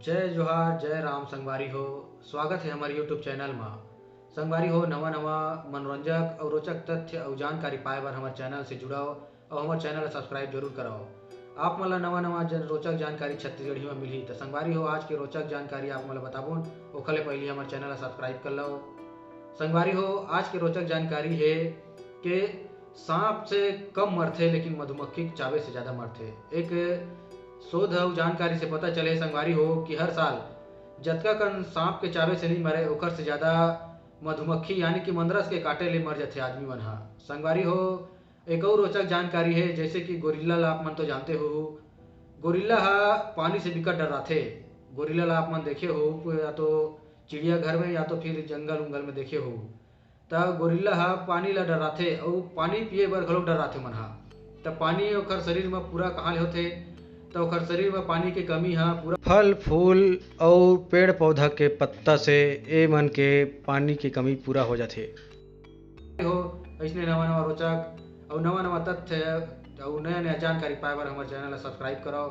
जय जोहार जय राम संगवारी हो। स्वागत है हमारे यूट्यूब चैनल में। संगवारी हो नवा नवा मनोरंजक और रोचक तथ्य और जानकारी पाए बर हमारे चैनल से जुड़ाओ और हमारे चैनल ला सब्सक्राइब जरूर कराओ। आप मन ला नवा नवा रोचक जानकारी छत्तीसगढ़ी में मिली तो संगवारी हो आज के रोचक जानकारी आप मन ला बताबो ओखर ले पहले हमारे चैनल ला सब्सक्राइब कर लो। संगवारी हो आज के रोचक जानकारी है कि सांप से कम मरथे लेकिन मधुमक्खी के चावे से ज़्यादा मरथे। एक शोध और जानकारी से पता चले संगवारी हो कि हर साल जतका कन सांप के चावे से नहीं मरे ओकर से ज़्यादा मधुमक्खी यानी कि मंदरस के काटे ले मर जाते आदमी मन हा। संगवारी हो एक और रोचक जानकारी है जैसे कि गोरिल्ला ला आप मन तो जानते हो। गोरिल्ला हा पानी से बिकट डराथे। गोरिल्ला ला आप मन देखे हो या तो चिड़ियाघर में या तो फिर जंगल उंगल में देखे हो। त गोरिल्ला हा पानी ला डराथे और पानी पिए बर घलोक डराथे मन हा। त पानी ओकर शरीर में पूरा कहाँ ले होथे तो ओकर शरीर में पानी के कमी हा पूरा फल फूल और पेड़ पौधा के पत्ता से ए मन के पानी की कमी पूरा हो जाथे हो। इसलिए नवा नवा रोचक और नवा नवा तथ्य और नया नया जानकारी पाए बर हमारे चैनल ला सब्सक्राइब करो।